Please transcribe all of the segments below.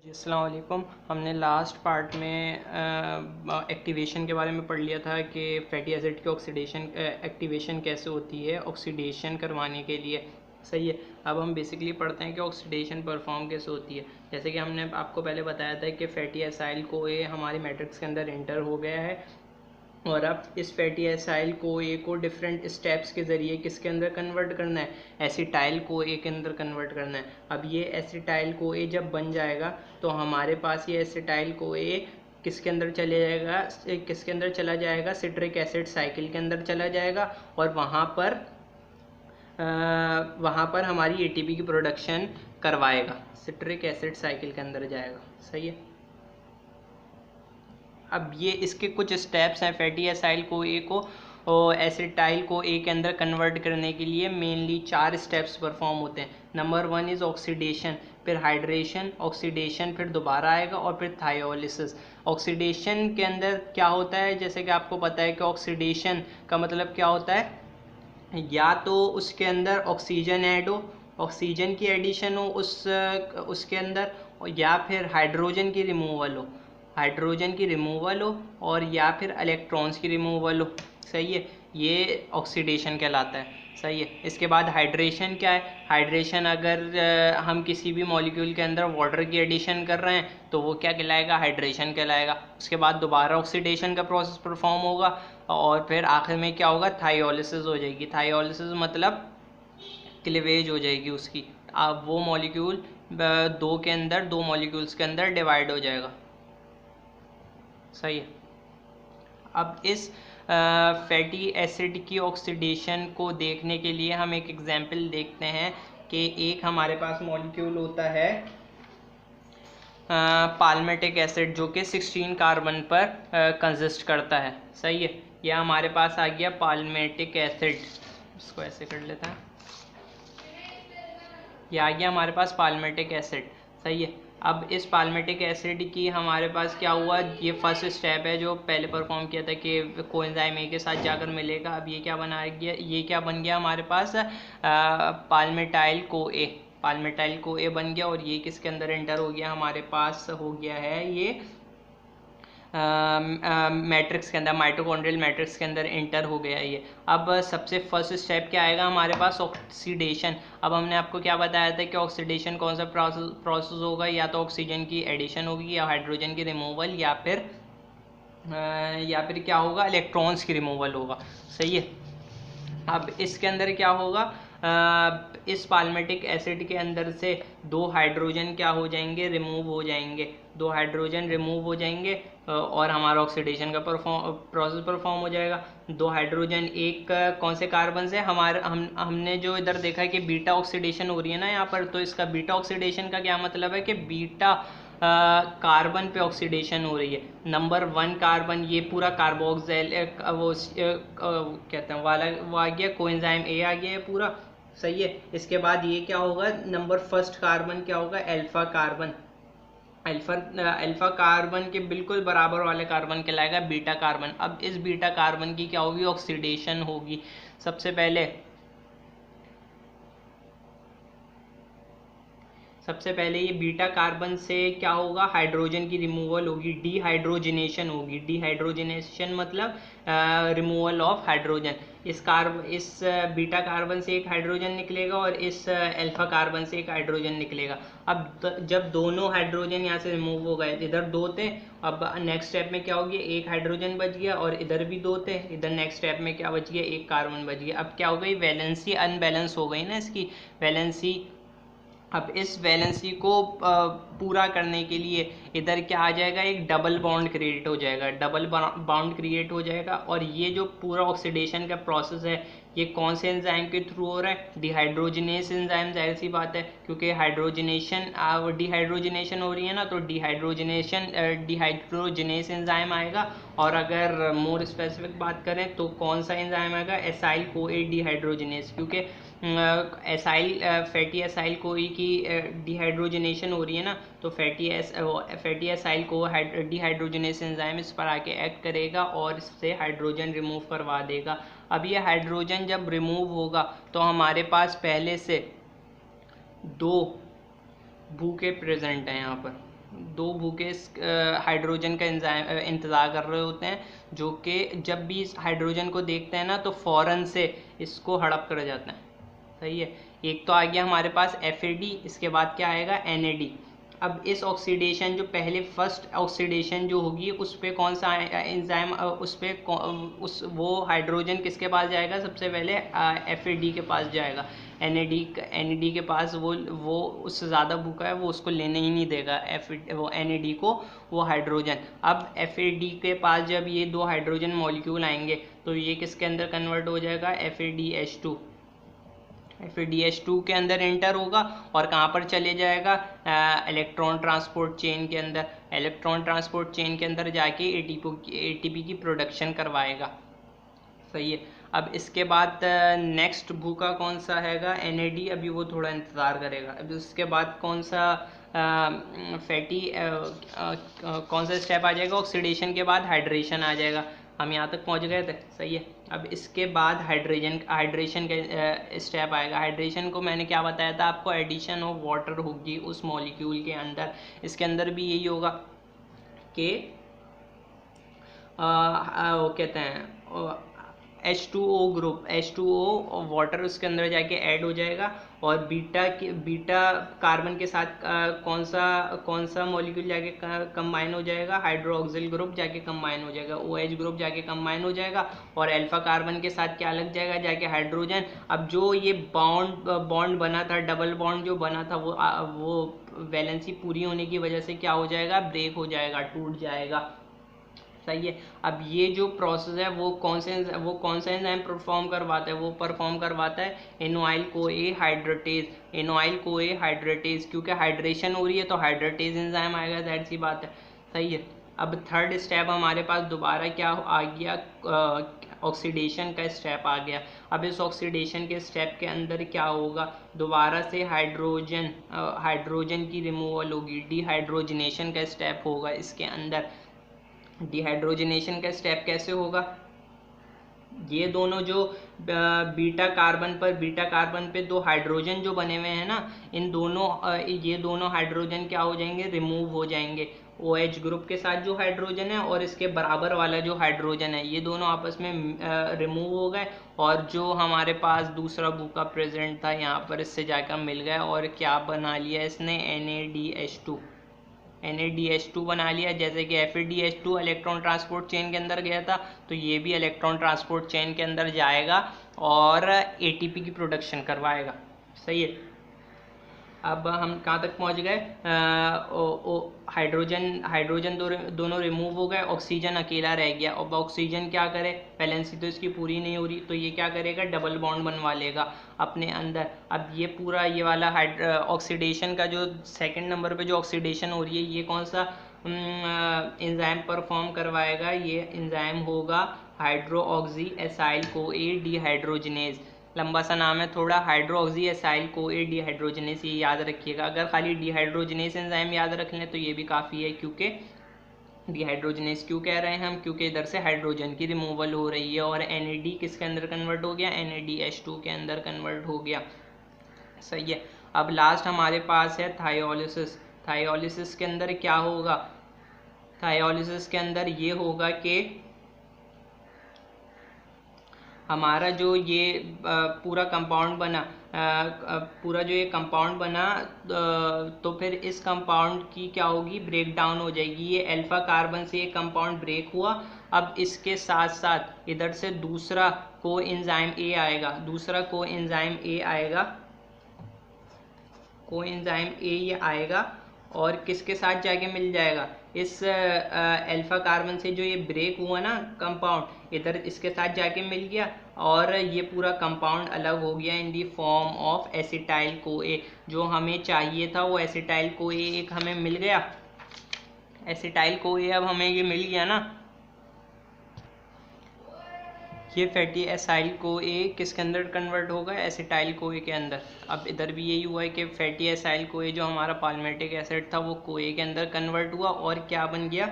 जी अस्सलाम वालेकुम। हमने लास्ट पार्ट में एक्टिवेशन के बारे में पढ़ लिया था कि फैटी एसिड की ऑक्सीडेशन एक्टिवेशन कैसे होती है ऑक्सीडेशन करवाने के लिए। सही है। अब हम बेसिकली पढ़ते हैं कि ऑक्सीडेशन परफॉर्म कैसे होती है। जैसे कि हमने आपको पहले बताया था कि फैटी एसाइल को ये हमारी मैट्रिक्स के अंदर एंटर हो गया है और अब इस फैटी एसाइल को ए को डिफरेंट स्टेप्स के ज़रिए किसके अंदर कन्वर्ट करना है, एसिटाइल को ए के अंदर कन्वर्ट करना है। अब ये एसिटाइल को ए जब बन जाएगा तो हमारे पास ये एसिटाइल को ए किसके अंदर चले जाएगा, किसके अंदर चला जाएगा, सिट्रिक एसिड साइकिल के अंदर चला जाएगा और वहाँ पर हमारी एटीपी की प्रोडक्शन करवाएगा, सिट्रिक एसिड साइकिल के अंदर जाएगा। सही है। अब ये इसके कुछ स्टेप्स हैं फैटी एसाइल को ए को एसिटाइल को ए के अंदर कन्वर्ट करने के लिए मेनली 4 स्टेप्स परफॉर्म होते हैं। नंबर 1 इज़ ऑक्सीडेशन, फिर हाइड्रेशन, ऑक्सीडेशन फिर दोबारा आएगा और फिर थायोलिसिस। ऑक्सीडेशन के अंदर क्या होता है, जैसे कि आपको पता है कि ऑक्सीडेशन का मतलब क्या होता है, या तो उसके अंदर ऑक्सीजन ऐड हो, ऑक्सीजन की एडिशन हो उसके अंदर, या फिर हाइड्रोजन की रिमूवल हो, हाइड्रोजन की रिमूवल हो और या फिर इलेक्ट्रॉन्स की रिमूवल हो। सही है। ये ऑक्सीडेशन कहलाता है। सही है। इसके बाद हाइड्रेशन क्या है, हाइड्रेशन अगर हम किसी भी मॉलिक्यूल के अंदर वाटर की एडिशन कर रहे हैं तो वो क्या कहलाएगा, हाइड्रेशन कहलाएगा। उसके बाद दोबारा ऑक्सीडेशन का प्रोसेस परफॉर्म होगा और फिर आखिर में क्या होगा, थायोलिसिस हो जाएगी। थायोलिसिस मतलब क्लीवेज हो जाएगी उसकी। अब वो मॉलिक्यूल दो मॉलिक्यूल्स के अंदर डिवाइड हो जाएगा। सही है। अब इस फैटी एसिड की ऑक्सीडेशन को देखने के लिए हम एक एग्जांपल देखते हैं कि एक हमारे पास मॉलिक्यूल होता है पाल्मेटिक एसिड जो कि 16 कार्बन पर कंसिस्ट करता है। सही है। यह हमारे पास आ गया पाल्मेटिक एसिड, इसको ऐसे कर लेता है, यह आ गया हमारे पास पाल्मेटिक एसिड। सही है। अब इस पाल्मेटिक एसिड की हमारे पास क्या हुआ, ये फर्स्ट स्टेप है जो पहले परफॉर्म किया था कि कोएंजाइम ए के साथ जाकर मिलेगा। अब ये क्या बना गया, ये क्या बन गया हमारे पास, पाल्मेटाइल को ए, पाल्मेटाइल को ए बन गया और ये किसके अंदर एंटर हो गया, हमारे पास हो गया है ये मैट्रिक्स के अंदर, माइटोकॉन्ड्रियल मैट्रिक्स के अंदर इंटर हो गया ये। अब सबसे फर्स्ट स्टेप क्या आएगा हमारे पास, ऑक्सीडेशन। अब हमने आपको क्या बताया था कि ऑक्सीडेशन कौन सा प्रोसेस होगा, या तो ऑक्सीजन की एडिशन होगी या हाइड्रोजन की रिमूवल या फिर क्या होगा, इलेक्ट्रॉन्स की रिमूवल होगा। सही है। अब इसके अंदर क्या होगा, इस पाल्मेटिक एसिड के अंदर से 2 हाइड्रोजन क्या हो जाएंगे, रिमूव हो जाएंगे, 2 हाइड्रोजन रिमूव हो जाएंगे और हमारा ऑक्सीडेशन का प्रोसेस परफॉर्म हो जाएगा। 2 हाइड्रोजन एक कौन से कार्बन से, हमने जो इधर देखा है कि बीटा ऑक्सीडेशन हो रही है ना यहाँ पर, तो इसका बीटा ऑक्सीडेशन का क्या मतलब है कि बीटा कार्बन पे ऑक्सीडेशन हो रही है। नंबर 1 कार्बन, ये पूरा कार्बोक्सिल वो कहते हैं वाला वो आ गया, कोएंजाइम ए आ गया है पूरा। सही है। इसके बाद ये क्या होगा, नंबर फर्स्ट कार्बन क्या होगा, अल्फा कार्बन। अल्फा कार्बन के बिल्कुल बराबर वाले कार्बन कहलाएगा बीटा कार्बन। अब इस बीटा कार्बन की क्या होगी, ऑक्सीडेशन होगी। सबसे पहले ये बीटा कार्बन से क्या होगा, हाइड्रोजन की रिमूवल होगी, डिहाइड्रोजनेशन होगी। डिहाइड्रोजनेशन मतलब रिमूवल ऑफ हाइड्रोजन। इस बीटा कार्बन से एक हाइड्रोजन निकलेगा और इस अल्फा कार्बन से एक हाइड्रोजन निकलेगा। अब जब दोनों हाइड्रोजन यहाँ से रिमूव हो गए, इधर 2 थे, अब नेक्स्ट स्टेप में क्या हो गया, एक हाइड्रोजन बच गया और इधर भी 2 थे, इधर नेक्स्ट स्टेप में क्या बच गया, एक कार्बन बच गया। अब क्या हो गई, वैलेंसी अनबैलेंस हो गई ना इसकी वैलेंसी। अब इस वैलेंसी को पूरा करने के लिए इधर क्या आ जाएगा, एक डबल बॉन्ड क्रिएट हो जाएगा, डबल बॉन्ड क्रिएट हो जाएगा। और ये जो पूरा ऑक्सीडेशन का प्रोसेस है ये कौन से एंजाइम के थ्रू हो रहा है, डिहाइड्रोजनेस एंजाइम। जाहिर सी बात है क्योंकि डिहाइड्रोजनेशन हो रही है ना, तो डिहाइड्रोजनेस एंजाइम आएगा। और अगर मोर स्पेसिफिक बात करें तो कौन सा एंजाइम आएगा, एसाइल कोए डिहाइड्रोजनेस, क्योंकि फैटी एसाइल कोई की डिहाइड्रोजनेशन हो रही है ना, तो फैटी एसाइल को डिहाइड्रोजनेस एंजाइम इस पर आके एक्ट करेगा और इससे हाइड्रोजन रिमूव करवा देगा। अब ये हाइड्रोजन जब रिमूव होगा तो हमारे पास पहले से 2 भूखे प्रेजेंट हैं यहाँ पर, दो भूखे हाइड्रोजन का इंतज़ार कर रहे होते हैं, जो कि जब भी इस हाइड्रोजन को देखते हैं ना तो फ़ौरन से इसको हड़प कर जाते हैं। सही है। एक तो आ गया हमारे पास FAD, इसके बाद क्या आएगा NAD। अब इस ऑक्सीडेशन जो पहले फर्स्ट ऑक्सीडेशन जो होगी उस पर कौन सा एंजाइम, उस पर उस वो हाइड्रोजन किसके पास जाएगा, सबसे पहले FAD के पास जाएगा। NAD के पास वो उससे ज़्यादा भूखा है, वो उसको लेने ही नहीं देगा वो NAD को, वो हाइड्रोजन। अब FAD के पास जब ये दो हाइड्रोजन मॉलिक्यूल आएंगे तो ये किसके अंदर कन्वर्ट हो जाएगा, FADH2। FADH2 के अंदर एंटर होगा और कहाँ पर चले जाएगा, इलेक्ट्रॉन ट्रांसपोर्ट चेन के अंदर। इलेक्ट्रॉन ट्रांसपोर्ट चेन के अंदर जाके ATP की प्रोडक्शन करवाएगा। सही है। अब इसके बाद नेक्स्ट भूखा कौन सा हैगा, NAD। अभी वो थोड़ा इंतज़ार करेगा। अभी उसके बाद कौन सा फैटी कौन सा स्टेप आ जाएगा, ऑक्सीडेशन के बाद हाइड्रेशन आ जाएगा। हम यहाँ तक पहुँच गए थे। सही है। अब इसके बाद हाइड्रेशन का स्टेप आएगा। हाइड्रेशन को मैंने क्या बताया था आपको, एडिशन ऑफ वाटर होगी उस मॉलिक्यूल के अंदर। इसके अंदर भी यही होगा कि वो कहते हैं H2O ग्रुप, H2O वाटर उसके अंदर जाके ऐड हो जाएगा और बीटा कार्बन के साथ कौन सा मॉलिक्यूल जाके कंबाइन हो जाएगा, हाइड्रोक्सिल ग्रुप जाके कंबाइन हो जाएगा, OH ग्रुप जाके कंबाइन हो जाएगा और अल्फा कार्बन के साथ क्या लग जाएगा, जाके हाइड्रोजन। अब जो ये बॉन्ड बना था, डबल बॉन्ड जो बना था, वो वैलेंसी पूरी होने की वजह से क्या हो जाएगा, ब्रेक हो जाएगा, टूट जाएगा। सही है। अब ये जो प्रोसेस है वो कौन सा एंजाइम परफॉर्म करवाता है, वो परफॉर्म करवाता है एनोइल CoA हाइड्रेटेज। एनोइल CoA हाइड्रेटेज, क्योंकि हाइड्रेशन हो रही है तो हाइड्रेटेज एंजाइम आएगा, दैट सी बात है। सही है। अब थर्ड स्टेप हमारे पास दोबारा क्या आ गया, ऑक्सीडेशन का स्टेप आ गया। अब इस ऑक्सीडेशन के स्टेप के अंदर क्या होगा, दोबारा से हाइड्रोजन की रिमूवल होगी, डिहाइड्रोजनेशन का स्टेप होगा इसके अंदर। डिहाइड्रोजनेशन का स्टेप कैसे होगा, ये दोनों जो बीटा कार्बन पे दो हाइड्रोजन जो बने हुए हैं ना, ये दोनों हाइड्रोजन क्या हो जाएंगे, रिमूव हो जाएंगे। OH ग्रुप के साथ जो हाइड्रोजन है और इसके बराबर वाला जो हाइड्रोजन है, ये दोनों आपस में रिमूव हो गए और जो हमारे पास दूसरा भूखा प्रेजेंट था यहाँ पर, इससे जाकर मिल गया और क्या बना लिया इसने, NADH2 बना लिया। जैसे कि FADH2 इलेक्ट्रॉन ट्रांसपोर्ट चेन के अंदर गया था, तो ये भी इलेक्ट्रॉन ट्रांसपोर्ट चेन के अंदर जाएगा और ATP की प्रोडक्शन करवाएगा। सही है। अब हम कहाँ तक पहुँच गए, हाइड्रोजन दोनों रिमूव हो गए, ऑक्सीजन अकेला रह गया। अब ऑक्सीजन क्या करे, वैलेंसी तो इसकी पूरी नहीं हो रही, तो ये क्या करेगा, डबल बॉन्ड बनवा लेगा अपने अंदर। अब ये पूरा ये वाला ऑक्सीडेशन का जो सेकंड नंबर पे जो ऑक्सीडेशन हो रही है, ये कौन सा एंजाइम परफॉर्म करवाएगा, ये एंजाइम होगा हाइड्रोक्सी एसाइल CoA डिहाइड्रोजनेज। लंबा सा नाम है थोड़ा, हाइड्रोक्सी एसाइल CoA डिहाइड्रोजनेज, ये याद रखिएगा। अगर खाली डिहाइड्रोजनेज एंजाइम याद रख लें तो ये भी काफ़ी है, क्योंकि डिहाइड्रोजनेज क्यों कह रहे हैं हम, क्योंकि इधर से हाइड्रोजन की रिमूवल हो रही है और NAD किसके अंदर कन्वर्ट हो गया, NADH2 के अंदर कन्वर्ट हो गया। सही है। अब लास्ट हमारे पास है थायोलिसिस। थायोलिसिस के अंदर क्या होगा, थायोलिसिस के अंदर ये होगा कि हमारा जो ये पूरा कंपाउंड बना, पूरा जो ये कंपाउंड बना, तो फिर इस कंपाउंड की क्या होगी, ब्रेक डाउन हो जाएगी। ये अल्फा कार्बन से ये कंपाउंड ब्रेक हुआ। अब इसके साथ साथ इधर से दूसरा कोएंजाइम A आएगा, कोएंजाइम A ये आएगा और किसके साथ जाके मिल जाएगा, इस अल्फा कार्बन से जो ये ब्रेक हुआ ना कंपाउंड, इधर इसके साथ जाके मिल गया और ये पूरा कंपाउंड अलग हो गया in the form of acetyl CoA। जो हमें चाहिए था वो एसिटाइल CoA एक हमें मिल गया, एसिटाइल CoA अब हमें ये मिल गया ना, ये फैटी एसाइल CoA किसके अंदर कन्वर्ट होगा, एसिटाइल CoA के अंदर। अब इधर भी यही हुआ है कि फैटी एसाइल CoA जो हमारा पाल्मेटिक एसिड था वो CoA के अंदर कन्वर्ट हुआ और क्या बन गया,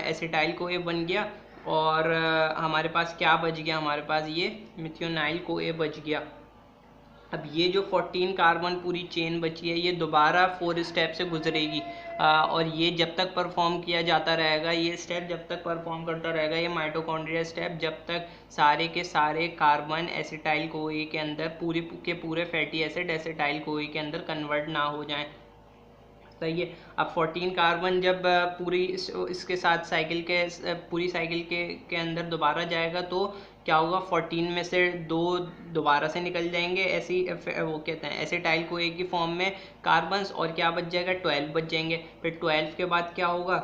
एसिटाइल CoA बन गया और हमारे पास क्या बच गया, हमारे पास ये मिथियोनाइल CoA बच गया। अब ये जो 14 कार्बन पूरी चेन बची है ये दोबारा 4 स्टेप से गुजरेगी, और ये जब तक परफॉर्म किया जाता रहेगा, ये स्टेप जब तक परफॉर्म करता रहेगा, ये माइटोकॉन्ड्रिया स्टेप, जब तक सारे के सारे कार्बन एसिटाइल कोई के अंदर पूरे फैटी एसिड एसिटाइल कोई के अंदर कन्वर्ट ना हो जाएं। सही है। अब 14 कार्बन जब पूरी इसके साथ साइकिल के पूरी साइकिल के अंदर दोबारा जाएगा तो क्या होगा, 14 में से 2 दोबारा से निकल जाएंगे, ऐसी वो कहते हैं एसिटाइल को एक ही फॉर्म में कार्बन्स, और क्या बच जाएगा, 12 बच जाएंगे। फिर 12 के बाद क्या होगा,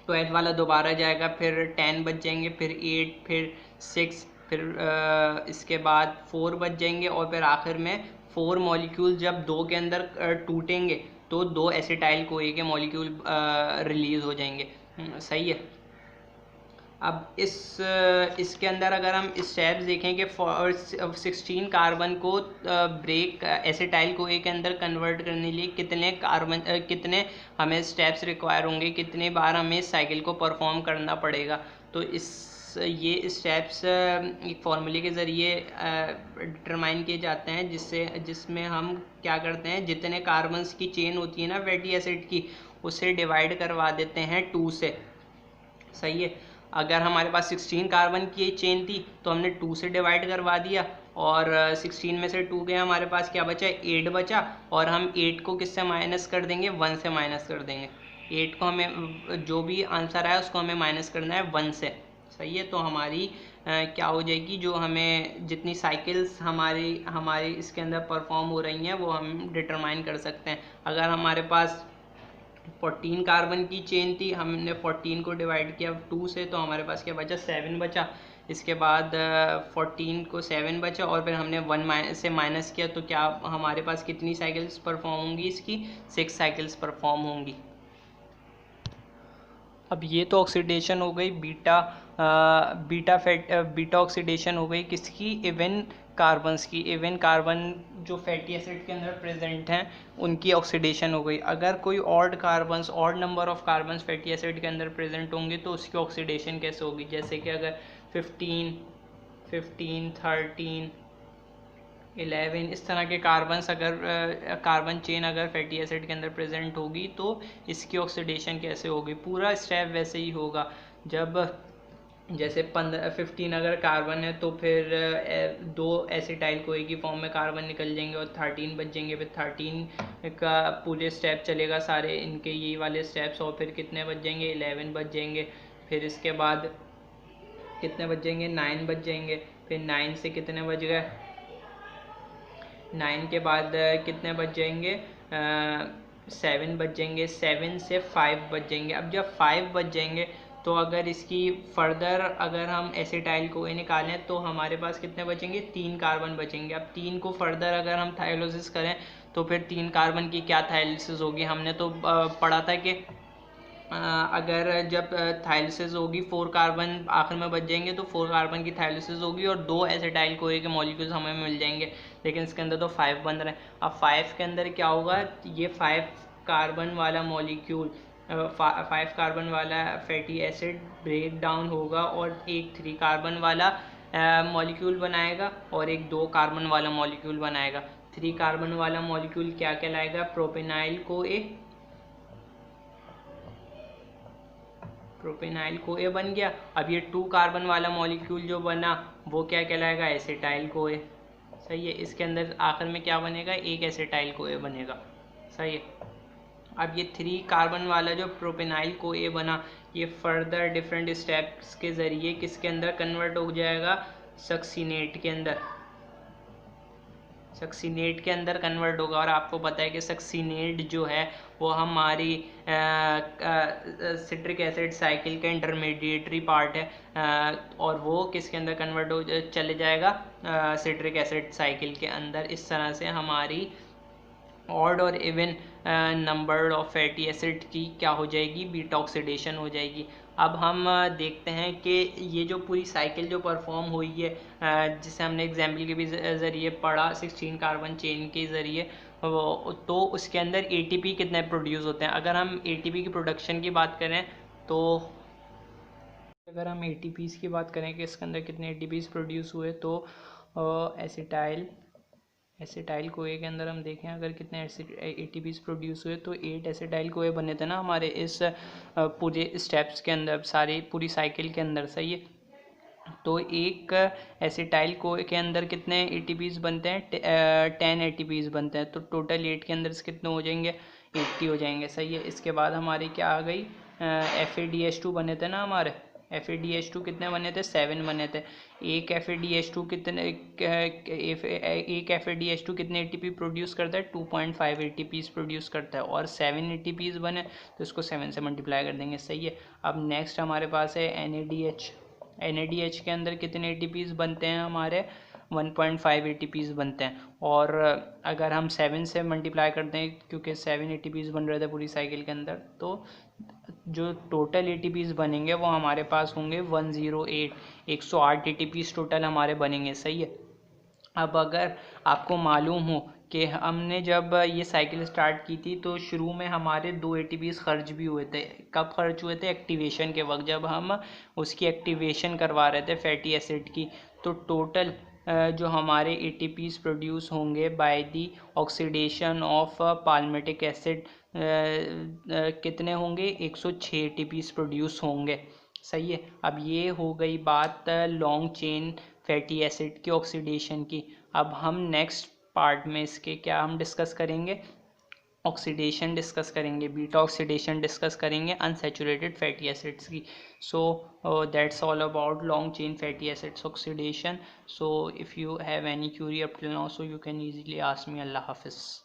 12 वाला दोबारा जाएगा, फिर 10 बच जाएंगे, फिर 8, फिर 6, फिर इसके बाद 4 बच जाएंगे, और फिर आखिर में 4 मॉलिक्यूल जब 2 के अंदर टूटेंगे तो 2 एसिटाइल कोई के मॉलिक्यूल रिलीज हो जाएंगे। सही है। अब इसके अंदर अगर हम स्टेप्स देखें कि 16 कार्बन को ब्रेक एसिटाइल को ए के अंदर कन्वर्ट करने के लिए कितने हमें स्टेप्स रिक्वायर होंगे, कितने बार हमें इस साइकिल को परफॉर्म करना पड़ेगा। तो ये स्टेप्स एक फॉर्मूले के ज़रिए डिटरमाइन किए जाते हैं, जिसमें हम क्या करते हैं, जितने कार्बन्स की चेन होती है ना फैटी एसिड की, उसे डिवाइड करवा देते हैं 2 से। सही है। अगर हमारे पास 16 कार्बन की चेन थी तो हमने 2 से डिवाइड करवा दिया, और 16 में से 2 गया, हमारे पास क्या बचा, 8 बचा, और हम 8 को किससे माइनस कर देंगे, 1 से माइनस कर देंगे। 8 को हमें जो भी आंसर आया उसको हमें माइनस करना है 1 से। सही है। तो हमारी क्या हो जाएगी, जो हमें जितनी साइकिल्स हमारी इसके अंदर परफॉर्म हो रही हैं वो हम डिटरमाइन कर सकते हैं। अगर हमारे पास 14 कार्बन की चेन थी, हमने 14 को डिवाइड किया 2 से, तो हमारे पास क्या बचा, 7 बचा। इसके बाद 14 को 7 बचा, और फिर हमने 1 से माइनस किया, तो क्या हमारे पास कितनी साइकिल्स परफॉर्म होंगी, इसकी 6 साइकिल्स परफॉर्म होंगी। अब ये तो ऑक्सीडेशन हो गई बीटा ऑक्सीडेशन हो गई किसकी, इवन कार्बन्स की। इवन कार्बन जो फैटी एसिड के अंदर प्रेजेंट हैं उनकी ऑक्सीडेशन हो गई। अगर कोई odd number of carbons fatty acid के अंदर प्रेजेंट होंगे तो उसकी ऑक्सीडेशन कैसे होगी, जैसे कि अगर 15, 13, 11 इस तरह के कार्बन चेन अगर फैटी एसिड के अंदर प्रेजेंट होगी तो इसकी ऑक्सीडेशन कैसे होगी। पूरा स्टेप वैसे ही होगा। जब जैसे 15 अगर कार्बन है तो फिर 2 एसिटाइल कोई की फॉर्म में कार्बन निकल जाएंगे, और 13 बच जाएंगे। फिर 13 का पूरे स्टेप चलेगा, सारे इनके यही वाले स्टेप्स, और फिर कितने बच जाएंगे, 11 बच जाएंगे। फिर इसके बाद कितने बच जाएंगे, 9 बच जाएंगे। फिर 9 से कितने बच गए, 9 के बाद कितने बच जाएंगे, 7 बच जाएंगे। 7 से 5 बच जाएंगे। अब जब 5 बच जाएंगे तो अगर इसकी फर्दर अगर हम एसिटाइल को निकालें तो हमारे पास कितने बचेंगे, 3 कार्बन बचेंगे। अब 3 को फर्दर अगर हम थायोलिसिस करें तो फिर 3 कार्बन की क्या थायोलिसिस होगी, हमने तो पढ़ा था कि अगर जब थायलिसिस होगी 4 कार्बन आखिर में बच जाएंगे तो 4 कार्बन की थायलिसिस होगी और 2 एसिटाइल कोई के मॉलिक्यूल्स हमें मिल जाएंगे, लेकिन इसके अंदर तो 5 बन रहे हैं। अब 5 के अंदर क्या होगा, ये 5 कार्बन वाला मॉलिक्यूल 5 कार्बन वाला फैटी एसिड ब्रेक डाउन होगा और एक 3 कार्बन वाला मॉलिक्यूल बनाएगा और एक 2 कार्बन वाला मॉलिक्यूल बनाएगा। 3 कार्बन वाला मॉलिक्यूल क्या कहलाएगा, प्रोपेनाइल को ए बन गया। अब ये 2 कार्बन वाला मॉलिक्यूल जो बना वो क्या कहलाएगा, एसिटाइल को ए। सही है। इसके अंदर आखिर में क्या बनेगा, एक एसिटाइल को ए बनेगा। सही है। अब ये 3 कार्बन वाला जो प्रोपेनाइल को ए बना, ये फर्दर डिफरेंट स्टेप्स के ज़रिए किसके अंदर कन्वर्ट हो जाएगा, सक्सीनेट के अंदर कन्वर्ट होगा। और आपको पता है कि सक्सीनेट जो है वो हमारी सिट्रिक एसिड साइकिल का इंटरमीडिएटरी पार्ट है, और वो किसके अंदर कन्वर्ट हो चले जाएगा, सिट्रिक एसिड साइकिल के अंदर। इस तरह से हमारी ऑड और even number of fatty acid की क्या हो जाएगी, बीटा ऑक्सीडेशन हो जाएगी। अब हम देखते हैं कि ये जो पूरी साइकिल जो परफॉर्म हुई है, जिसे हमने एग्जाम्पल के भी ज़रिए पढ़ा 16 कार्बन चेन के ज़रिए, तो उसके अंदर एटीपी कितने प्रोड्यूस होते हैं। अगर हम एटीपी की प्रोडक्शन की बात करें तो अगर हम एटीपीज़ की बात करें कि इसके अंदर कितने एटीपीज़ प्रोड्यूस हुए, तो एसिटाइल एसिटाइल कोए के अंदर हम देखें अगर कितने एटीपीज प्रोड्यूस हुए तो 8 एसिटाइल कोए बने थे ना हमारे इस पूरे स्टेप्स के अंदर, सारी पूरी साइकिल के अंदर। सही है। तो एक एसिटाइल को के अंदर कितने एटीपीज बनते हैं? 10 एटीपीज बनते हैं। तो टोटल 8 के अंदर से कितने हो जाएंगे? 80 हो जाएंगे। सही है। इसके बाद हमारी क्या आ गई? FADH2 बने थे ना हमारे। FADH2 कितने बने थे? 7 बने थे। एक FADH2 कितने एक FADH2 कितने एटीपी प्रोड्यूस करता है? 2.5 एटीपीज प्रोड्यूस करता है। और 7 एटीपीज बने तो इसको 7 से मल्टीप्लाई कर देंगे। सही है। अब नेक्स्ट हमारे पास है NADH। NADH के अंदर कितने एटीपीज बनते हैं हमारे? 1.5 एटीपीज बनते हैं। और अगर हम 7 से मल्टीप्लाई करते हैं, क्योंकि 7 एटीपीज बन रहे थे पूरी साइकिल के अंदर, तो जो टोटल एटीपीज बनेंगे वो हमारे पास होंगे 108। 108 एटीपीज टोटल हमारे बनेंगे। सही है। अब अगर आपको मालूम हो कि हमने जब ये साइकिल स्टार्ट की थी तो शुरू में हमारे 2 एटीपीज खर्च भी हुए थे। कब खर्च हुए थे? एक्टिवेशन के वक्त, जब हम उसकी एक्टिवेशन करवा रहे थे फैटी एसिड की। तो टोटल जो हमारे एटीपीज प्रोड्यूस होंगे by the oxidation of palmitic acid कितने होंगे? 106 एटीपीज प्रोड्यूस होंगे। सही है। अब ये हो गई बात लॉन्ग चेन फैटी एसिड की ऑक्सीडेशन की। अब हम नेक्स्ट पार्ट में इसके क्या हम डिस्कस करेंगे? ऑक्सीडेशन डिस्कस करेंगे, बीटा ऑक्सीडेशन डिस्कस करेंगे अनसैचुरेटेड फैटी एसिड्स की। So that's all about long chain fatty acids oxidation. So if you have any query up till now, so you can easily ask me. अल्लाह हाफिज़।